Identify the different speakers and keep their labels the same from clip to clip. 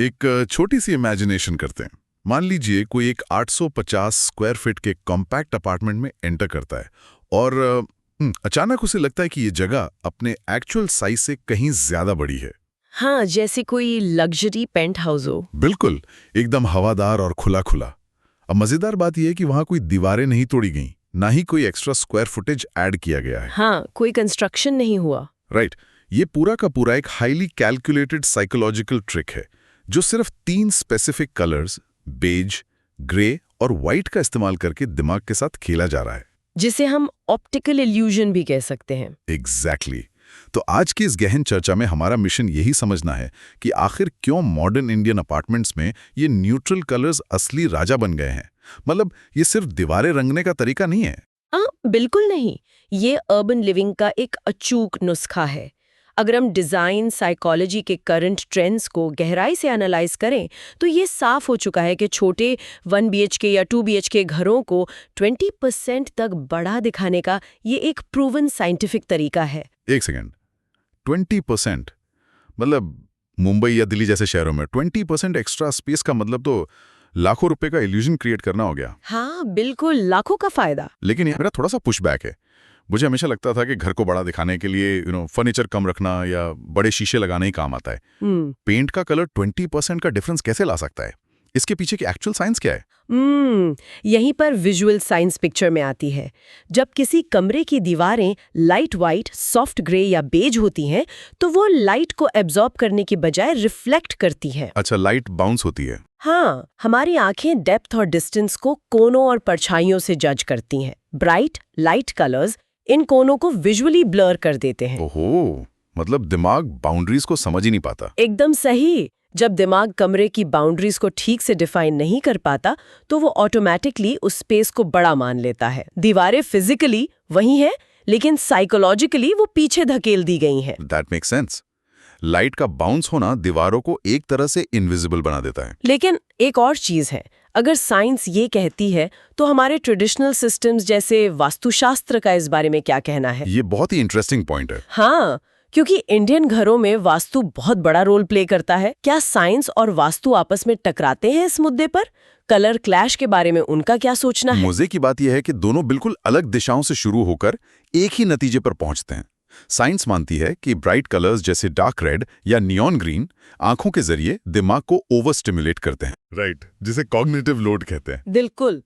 Speaker 1: एक छोटी सी इमेजिनेशन करते हैं। मान लीजिए कोई एक 850 स्क्वायर फीट के कॉम्पैक्ट अपार्टमेंट में एंटर करता है और अचानक उसे लगता है कि ये जगह अपने एक्चुअल साइज से कहीं ज्यादा बड़ी है।
Speaker 2: हाँ, जैसे कोई लग्जरी पेंट हाउस हो।
Speaker 1: बिल्कुल, एकदम हवादार और खुला खुला। अब मजेदार बात यह है कि वहां कोई दीवारें नहीं तोड़ी गईं, ना ही कोई एक्स्ट्रा स्क्वायर फुटेज ऐड किया गया है।
Speaker 2: हाँ, कोई कंस्ट्रक्शन नहीं हुआ।
Speaker 1: राइट। ये पूरा का पूरा एक हाईली कैलकुलेटेड साइकोलॉजिकल ट्रिक है जो सिर्फ 3 स्पेसिफिक कलर्स बेज, ग्रे और व्हाइट का इस्तेमाल करके दिमाग के साथ खेला जा रहा है,
Speaker 2: जिसे हम ऑप्टिकल इल्यूजन भी कह सकते हैं।
Speaker 1: एग्जैक्टली। तो आज की इस गहन चर्चा में हमारा मिशन यही समझना है कि आखिर क्यों मॉडर्न इंडियन अपार्टमेंट्स में ये न्यूट्रल कलर्स असली राजा बन गए हैं। मतलब ये सिर्फ दीवारें रंगने का तरीका नहीं है।
Speaker 2: हाँ, बिल्कुल नहीं। ये अर्बन लिविंग का एक अचूक नुस्खा है। अगर हम डिज़ाइन साइकोलॉजी के करंट ट्रेंड्स को गहराई से एनालाइज करें तो ये साफ हो चुका है कि छोटे 1 BHK या 2 BHK घरों को 20% तक बड़ा दिखाने का ये एक प्रूवन साइंटिफिक तरीका है।
Speaker 1: एक सेकेंड, 20%? मतलब मुंबई या दिल्ली जैसे शहरों में 20% एक्स्ट्रा स्पेस का मतलब तो लाखों रुपए का इल्यूजन क्रिएट करना हो गया।
Speaker 2: हाँ, बिल्कुल, लाखों का फायदा।
Speaker 1: लेकिन मेरा थोड़ा सा पुशबैक है। मुझे हमेशा लगता था कि घर को बड़ा दिखाने के लिए फर्नीचर कम रखना या बड़े शीशे लगाना ही काम आता है। पेंट का कलर 20% का डिफरेंस कैसे ला सकता है? इसके पीछे की एक्चुअल साइंस क्या है?
Speaker 2: यहीं पर विजुअल साइंस पिक्चर में आती है। जब किसी कमरे की दीवारें लाइट वाइट, सॉफ्ट ग्रे या बेज होती हैं, तो वो लाइट को एब्जॉर्ब करने की बजाय रिफ्लेक्ट करती है।
Speaker 1: अच्छा, लाइट बाउंस होती है।
Speaker 2: हाँ, हमारी आंखें डेप्थ और डिस्टेंस को कोनों और परछाइयों से जज करती हैं। ब्राइट लाइट कलर्स इन कोनों को विजुअली ब्लर कर देते हैं।
Speaker 1: ओहो, मतलब दिमाग बाउंड्रीज को समझ ही नहीं पाता।
Speaker 2: एकदम सही। जब दिमाग कमरे की बाउंड्रीज को ठीक से डिफाइन नहीं कर पाता तो वो ऑटोमेटिकली उस स्पेस को बड़ा मान लेता है। दीवारें फिजिकली वही हैं, लेकिन साइकोलॉजिकली वो पीछे धकेल दी गई हैं।
Speaker 1: That makes sense. लाइट का बाउंस होना दीवारों को एक तरह से इनविजिबल बना देता है।
Speaker 2: लेकिन एक और चीज है, अगर साइंस ये कहती है तो हमारे ट्रेडिशनल सिस्टम्स जैसे वास्तुशास्त्र का इस बारे में क्या कहना है?
Speaker 1: ये बहुत ही इंटरेस्टिंग पॉइंट है।
Speaker 2: हाँ, क्योंकि इंडियन घरों में वास्तु बहुत बड़ा रोल प्ले करता है। क्या साइंस और वास्तु आपस में टकराते हैं इस मुद्दे पर? कलर क्लैश के बारे में उनका क्या सोचना है?
Speaker 1: मजे की बात यह है कि दोनों बिल्कुल अलग दिशाओं से शुरू होकर एक ही नतीजे पर पहुंचते हैं। साइंस मानती है कि ब्राइट कलर्स जैसे डार्क रेड या नियॉन ग्रीन आंखों के जरिए दिमाग को ओवर स्टिमुलेट करते हैं। राइट, जिसे कॉग्निटिव लोड कहते हैं।
Speaker 2: बिल्कुल।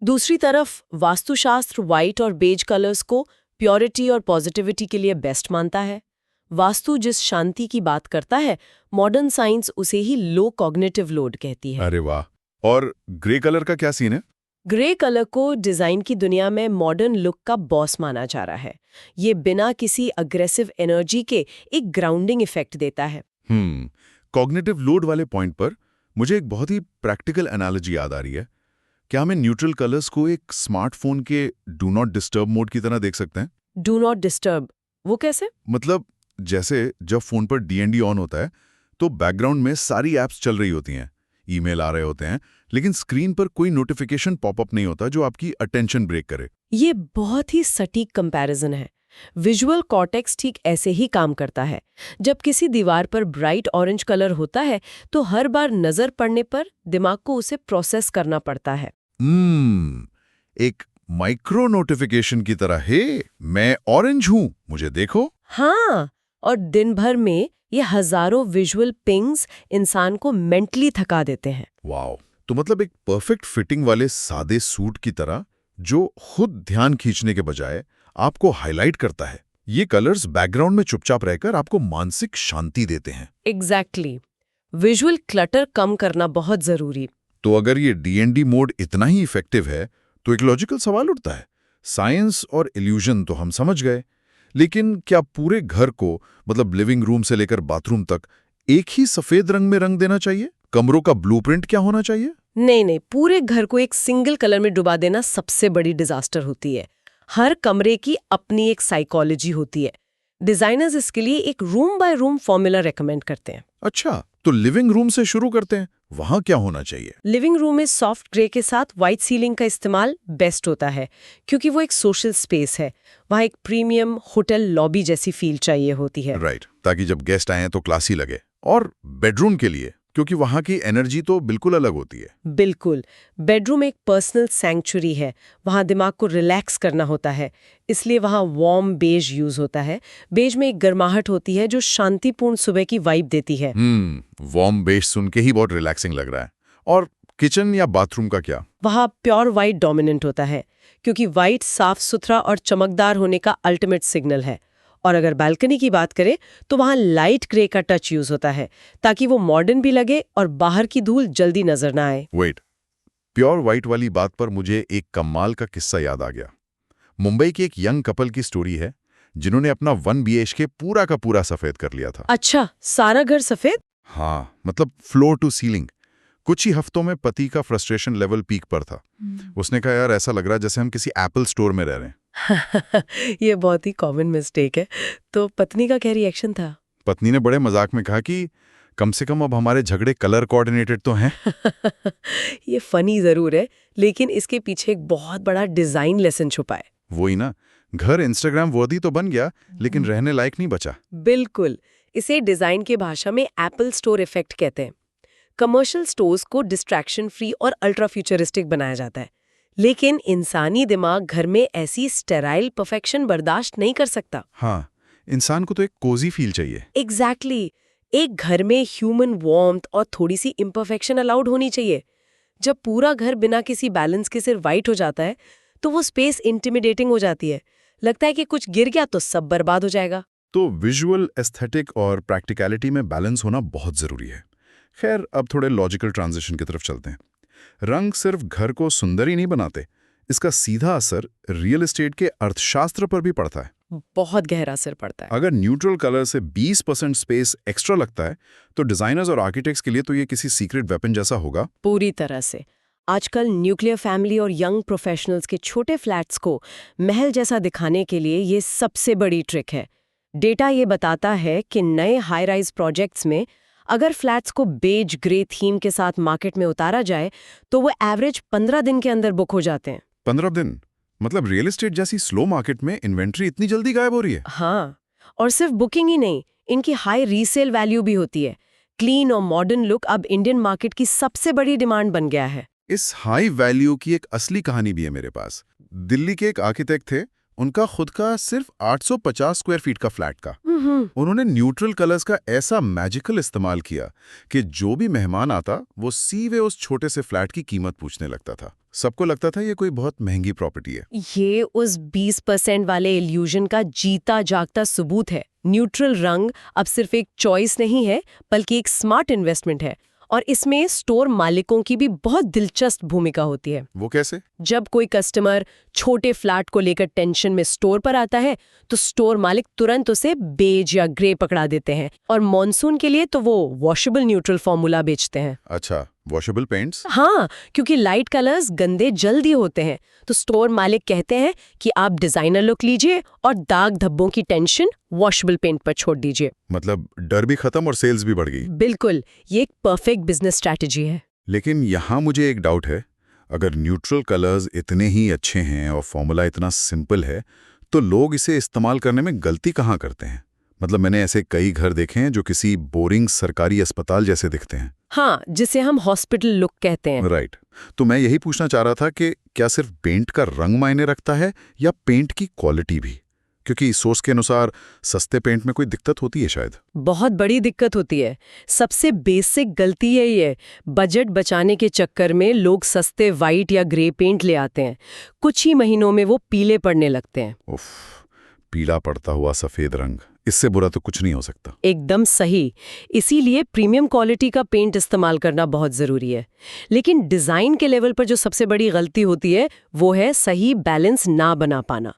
Speaker 2: दूसरी तरफ वास्तुशास्त्र व्हाइट और बेज कलर्स को प्योरिटी और पॉजिटिविटी के लिए बेस्ट मानता है। वास्तु जिस शांति की बात करता है, मॉडर्न साइंस उसे ही लो कॉग्निटिव लोड कहती है।
Speaker 1: अरे वाह। और ग्रे कलर का क्या सीन है?
Speaker 2: ग्रे कलर को डिजाइन की दुनिया में मॉडर्न लुक का बॉस माना जा रहा है। ये बिना किसी अग्रेसिव एनर्जी के एक ग्राउंडिंग इफेक्ट देता है।
Speaker 1: कॉग्निटिव लोड वाले पॉइंट पर मुझे एक बहुत ही प्रैक्टिकल एनालॉजी याद आ रही है। क्या हमें न्यूट्रल कलर्स को एक स्मार्टफोन के डू नॉट डिस्टर्ब मोड की तरह देख सकते हैं?
Speaker 2: डू नॉट डिस्टर्ब, वो कैसे?
Speaker 1: मतलब जैसे जब फोन पर DND ऑन होता है तो बैकग्राउंड में सारी एप्स चल रही होती हैं, ईमेल आ रहे होते हैं, लेकिन स्क्रीन पर कोई नोटिफिकेशन पॉपअप नहीं होता जो आपकी अटेंशन ब्रेक करे।
Speaker 2: ये बहुत ही सटीक कंपैरिजन है। विजुअल कॉर्टेक्स ठीक ऐसे ही काम करता है। जब किसी दीवार पर ब्राइट ऑरेंज कलर होता है तो हर बार नजर पड़ने पर दिमाग को उसे प्रोसेस करना पड़ता है।
Speaker 1: एक माइक्रो नोटिफिकेशन की तरह, हे मैं ऑरेंज हूं, मुझे देखो।
Speaker 2: हाँ, और दिन भर में ये हजारों विजुअल पिंग्स इंसान को मेंटली थका देते हैं।
Speaker 1: वाओ, तो मतलब एक परफेक्ट फिटिंग वाले सादे सूट की तरह जो खुद ध्यान खींचने के बजाय आपको हाईलाइट करता है। ये कलर्स बैकग्राउंड में चुपचाप रहकर आपको मानसिक शांति देते हैं।
Speaker 2: एग्जैक्टली। विजुअल क्लटर कम करना बहुत जरूरी।
Speaker 1: तो अगर ये DND मोड इतना ही इफेक्टिव है तो एक लॉजिकल सवाल उठता है। साइंस और इल्यूजन तो हम समझ गए, लेकिन क्या पूरे घर को, मतलब लिविंग रूम से लेकर बाथरूम तक, एक ही सफेद रंग में रंग देना चाहिए? कमरों का ब्लूप्रिंट क्या होना चाहिए?
Speaker 2: नहीं, पूरे घर को एक सिंगल कलर में डुबा देना सबसे बड़ी डिजास्टर होती है। हर कमरे की अपनी एक साइकोलॉजी होती है। डिजाइनर्स इसके लिए एक room by room formula recommend करते हैं।
Speaker 1: अच्छा, तो लिविंग रूम से शुरू करते हैं। वहां क्या होना चाहिए?
Speaker 2: लिविंग रूम में सॉफ्ट ग्रे के साथ व्हाइट सीलिंग का इस्तेमाल बेस्ट होता है, क्योंकि वो एक सोशल स्पेस है। वहाँ एक प्रीमियम होटल लॉबी जैसी फील चाहिए होती है।
Speaker 1: राइट, ताकि जब गेस्ट आए तो क्लासी लगे। और बेडरूम के लिए? क्योंकि वहाँ की एनर्जी तो बिल्कुल अलग होती है।
Speaker 2: बिल्कुल। बेडरूम एक पर्सनल सैंक्चुरी है, वहाँ दिमाग को रिलैक्स करना होता है, इसलिए वहाँ वार्म बेज यूज होता है। बेज में एक गर्माहट होती है जो शांतिपूर्ण सुबह की वाइब देती है।
Speaker 1: वार्म बेज सुन के ही बहुत रिलैक्सिंग लग रहा है। और किचन या बाथरूम का क्या?
Speaker 2: वहाँ प्योर वाइट डोमिनेंट होता है, क्योंकि वाइट साफ सुथरा और चमकदार होने का अल्टीमेट सिग्नल है। और अगर बालकनी की बात करें तो वहाँ लाइट ग्रे का टच यूज होता है, ताकि वो मॉडर्न भी लगे और बाहर की धूल जल्दी नजर ना आए।
Speaker 1: वेट, प्योर वाइट वाली बात पर मुझे एक कमाल का किस्सा याद आ गया। मुंबई के एक यंग कपल की स्टोरी है जिन्होंने अपना 1 BHK पूरा का पूरा सफेद कर लिया था।
Speaker 2: अच्छा, सारा घर सफेद?
Speaker 1: हाँ, मतलब फ्लोर टू सीलिंग। कुछ ही हफ्तों में पति का फ्रस्ट्रेशन लेवल पीक पर था। उसने कहा, यार ऐसा लग रहा है जैसे हम किसी एप्पल स्टोर में रह रहे हैं।
Speaker 2: ये बहुत ही कॉमन मिस्टेक है। तो पत्नी का क्या रिएक्शन था?
Speaker 1: पत्नी ने बड़े मजाक में कहा कि कम से कम अब हमारे झगड़े कलर कोऑर्डिनेटेड तो हैं।
Speaker 2: ये फनी जरूर है, लेकिन इसके पीछे एक बहुत बड़ा डिजाइन लेसन छुपा है।
Speaker 1: वही ना, घर इंस्टाग्राम वर्दी तो बन गया लेकिन रहने लायक नहीं बचा।
Speaker 2: बिल्कुल। इसे डिजाइन की भाषा में एप्पल स्टोर इफेक्ट कहते हैं। कमर्शियल स्टोर्स को डिस्ट्रैक्शन फ्री और अल्ट्रा फ्यूचरिस्टिक बनाया जाता है, लेकिन इंसानी दिमाग घर में ऐसी स्टेराइल परफेक्शन बर्दाश्त नहीं कर सकता।
Speaker 1: हाँ, इंसान को तो एक कोजी फील चाहिए।
Speaker 2: एग्जैक्टली। एक घर में ह्यूमन वार्मथ और थोड़ी सी इम्परफेक्शन अलाउड होनी चाहिए। जब पूरा घर बिना किसी बैलेंस के सिर्फ वाइट हो जाता है तो वो स्पेस इंटिमिडेटिंग हो जाती है। लगता है कि कुछ गिर गया तो सब बर्बाद हो जाएगा।
Speaker 1: तो विजुअल, एस्थेटिक और प्रैक्टिकलिटी में बैलेंस होना बहुत जरूरी है। खैर, अब थोड़े लॉजिकल ट्रांजिशन की तरफ चलते हैं। रंग सिर्फ घर को सुंदर ही नहीं बनाते, इसका सीधा असर रियल एस्टेट के अर्थशास्त्र पर भी पड़ता है।
Speaker 2: बहुत गहरा असर पड़ता है।
Speaker 1: अगर न्यूट्रल कलर से 20% स्पेस एक्स्ट्रा लगता है तो डिजाइनर्स और आर्किटेक्ट्स के लिए तो ये किसी सीक्रेट वेपन जैसा होगा।
Speaker 2: पूरी तरह से। आजकल न्यूक्लियर फैमिली और यंग प्रोफेशनल्स के छोटे फ्लैट्स को महल जैसा दिखाने के लिए ये सबसे बड़ी ट्रिक है। डेटा ये बताता है कि नए हाई राइज प्रोजेक्ट्स में अगर फ्लैट्स को बेज ग्रे थीम के साथ मार्केट में उतारा जाए तो वो एवरेज 15 दिन के अंदर बुक हो जाते हैं।
Speaker 1: 15 दिन? मतलब रियल एस्टेट जैसी स्लो मार्केट में इन्वेंट्री इतनी जल्दी गायब हो रही है?
Speaker 2: हाँ, और सिर्फ बुकिंग ही नहीं, इनकी हाई रीसेल वैल्यू भी होती है। क्लीन और मॉडर्न लुक अब इंडियन मार्केट की सबसे बड़ी डिमांड बन गया है।
Speaker 1: इस हाई वैल्यू की एक असली कहानी भी है मेरे पास। दिल्ली के एक आर्किटेक्ट थे, उनका खुद का सिर्फ 850 स्क्वायर फीट का फ्लैट का। उन्होंने न्यूट्रल कलर्स का ऐसा मैजिकल इस्तेमाल किया कि जो भी मेहमान आता वो सीधे उस छोटे से फ्लैट की कीमत पूछने लगता था। सबको लगता था ये कोई बहुत महंगी प्रॉपर्टी है।
Speaker 2: ये उस 20% वाले इल्यूजन का जीता जागता सबूत है। न्यूट्रल रंग अब सिर्फ एक चॉइस नहीं है, बल्कि एक स्मार्ट इन्वेस्टमेंट है। और इसमें स्टोर मालिकों की भी बहुत दिलचस्प भूमिका होती है।
Speaker 1: वो कैसे? जब
Speaker 2: कोई कस्टमर छोटे फ्लैट को लेकर टेंशन में स्टोर पर आता है तो स्टोर मालिक तुरंत उसे बेज या ग्रे पकड़ा देते हैं, और मॉनसून के लिए तो वो वॉशेबल न्यूट्रल फॉर्मूला बेचते हैं।
Speaker 1: अच्छा, वॉशेबल पेंट्स?
Speaker 2: हाँ, क्योंकि लाइट कलर्स गंदे जल्दी होते हैं, तो स्टोर मालिक कहते हैं कि आप डिजाइनर लुक लीजिए और दाग धब्बों की टेंशन वॉशेबल पेंट पर छोड़ दीजिए।
Speaker 1: मतलब डर भी खत्म और सेल्स भी बढ़ गई।
Speaker 2: बिल्कुल, ये एक परफेक्ट बिजनेस स्ट्रैटेजी है।
Speaker 1: लेकिन यहाँ मुझे एक डाउट है, अगर न्यूट्रल कलर्स इतने ही अच्छे हैं और फॉर्मूला इतना सिंपल है तो लोग इसे इस्तेमाल करने में गलती कहाँ करते हैं? मतलब मैंने ऐसे कई घर देखे हैं जो किसी बोरिंग सरकारी अस्पताल जैसे दिखते हैं।
Speaker 2: हाँ, जिसे हम हॉस्पिटल लुक कहते हैं।
Speaker 1: राइट। तो मैं यही पूछना चाह रहा था कि क्या सिर्फ पेंट का रंग मायने रखता है या पेंट की क्वालिटी भी? क्योंकि सोर्स के अनुसार सस्ते पेंट में कोई दिक्कत होती है शायद।
Speaker 2: बहुत बड़ी दिक्कत होती है। सबसे बेसिक गलती है ये। बजट बचाने के चक्कर में लोग सस्ते वाइट या ग्रे पेंट ले आते हैं। कुछ ही महीनों में वो पीले पड़ने लगते हैं।
Speaker 1: उफ, पीला पड़ता हुआ सफेद रंग, इससे बुरा तो कुछ नहीं हो सकता।
Speaker 2: एकदम सही। इसीलिए प्रीमियम क्वालिटी का पेंट इस्तेमाल करना बहुत जरूरी है। लेकिन डिजाइन के लेवल पर जो सबसे बड़ी गलती होती है वो है सही बैलेंस ना बना पाना।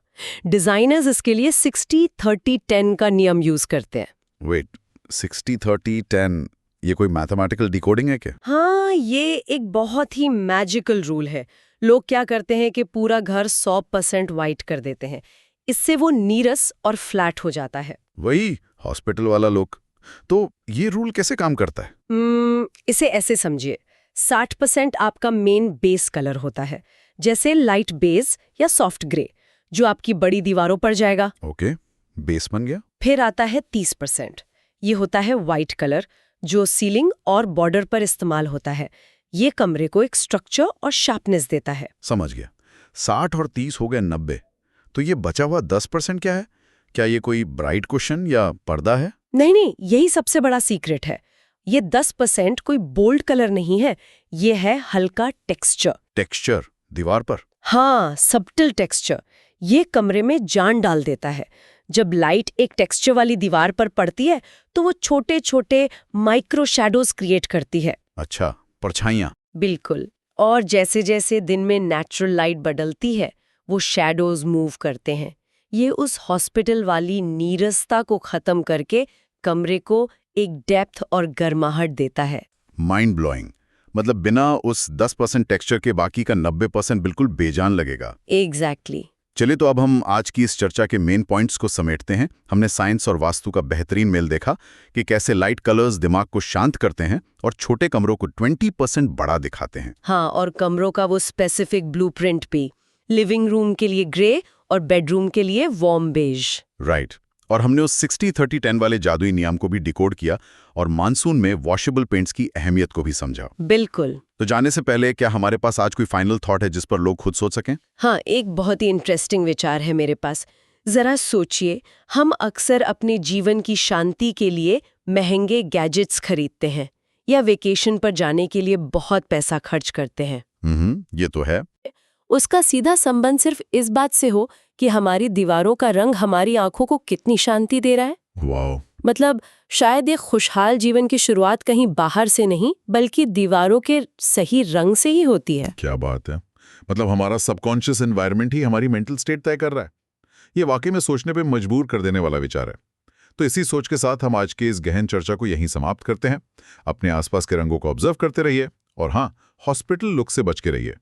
Speaker 2: डिजाइनर्स इसके लिए 60-30-10 का नियम यूज करते हैं।
Speaker 1: वेट, 60-30-10 ये कोई मैथमेटिकल डिकोडिंग है क्या?
Speaker 2: हाँ, ये एक बहुत ही मैजिकल रूल है। लोग क्या करते हैं कि पूरा घर 100% वाइट कर देते हैं। इससे वो नीरस और फ्लैट हो जाता है।
Speaker 1: वही हॉस्पिटल वाला लोग। तो ये रूल कैसे काम करता है?
Speaker 2: इसे ऐसे समझिए, 60% आपका मेन बेस कलर होता है, जैसे लाइट बेज या सॉफ्ट ग्रे, जो आपकी बड़ी दीवारों पर जाएगा।
Speaker 1: ओके, बेस बन गया।
Speaker 2: फिर आता है 30%, ये होता है वाइट कलर, जो सीलिंग और बॉर्डर पर इस्तेमाल होता है। ये कमरे को एक स्ट्रक्चर और शार्पनेस देता है।
Speaker 1: समझ गया। 60 और 30 हो गए 90। तो ये बचा हुआ 10% क्या है? क्या ये कोई ब्राइट कुशन या पर्दा है?
Speaker 2: नहीं, यही सबसे बड़ा सीक्रेट है। ये 10% कोई बोल्ड कलर नहीं है, ये है हल्का टेक्सचर।
Speaker 1: टेक्सचर दीवार पर?
Speaker 2: हाँ, सब्टल टेक्सचर। ये कमरे में जान डाल देता है। जब लाइट एक टेक्सचर वाली दीवार पर पड़ती है तो वो छोटे छोटे माइक्रो शैडोज क्रिएट करती है।
Speaker 1: अच्छा, परछाइयाँ।
Speaker 2: बिल्कुल। और जैसे जैसे दिन में नेचुरल लाइट बदलती है, वो शैडोज मूव करते हैं। ये उस हॉस्पिटल वाली नीरसता को खत्म करके कमरे को एक डेप्थ और गर्माहट देता है।
Speaker 1: Mind blowing. मतलब बिना उस 10% टेक्सचर के बाकी का 90% बिल्कुल बेजान लगेगा।
Speaker 2: एग्जैक्टली।
Speaker 1: चलिए तो अब हम आज की इस चर्चा के मेन पॉइंट्स को समेटते हैं। हमने साइंस और वास्तु का बेहतरीन मेल देखा कि कैसे लाइट कलर्स दिमाग को शांत करते हैं और छोटे कमरों को 20% बड़ा दिखाते हैं।
Speaker 2: हाँ, और कमरों का वो स्पेसिफिक ब्लूप्रिंट भी। लिविंग रूम के लिए ग्रे और बेडरूम के लिए वार्म बेज।
Speaker 1: राइट। और हमने उस 60-30-10 वाले जादुई नियम को भी डिकोड किया और मानसून में वॉशेबल पेंट्स की अहमियत को भी समझा।
Speaker 2: बिल्कुल।
Speaker 1: तो जाने से पहले क्या हमारे पास आज कोई फाइनल थॉट है जिस पर लोग खुद सोच सकें?
Speaker 2: हाँ, एक बहुत ही इंटरेस्टिंग विचार है मेरे पास। जरा सोचिए, हम अक्सर अपने जीवन की शांति के लिए महंगे गैजेट्स खरीदते हैं या वेकेशन पर जाने के लिए बहुत पैसा खर्च करते हैं।
Speaker 1: ये तो है।
Speaker 2: उसका सीधा संबंध सिर्फ इस बात से हो कि हमारी दीवारों का रंग हमारी आंखों को कितनी शांति दे रहा है।
Speaker 1: वाओ।
Speaker 2: मतलब शायद एक खुशहाल जीवन की शुरुआत कहीं बाहर से नहीं, बल्कि दीवारों के सही रंग से ही होती है।
Speaker 1: क्या बात है। मतलब हमारा सबकॉन्शियस एनवायरनमेंट ही हमारी मेंटल स्टेट तय कर रहा है। ये वाकई में सोचने पे मजबूर कर देने वाला विचार है। तो इसी सोच के साथ हम आज की इस गहन चर्चा को यहीं समाप्त करते हैं। अपने आसपास के रंगों को ऑब्जर्व करते रहिए और हाँ, हॉस्पिटल लुक से बच के रहिए।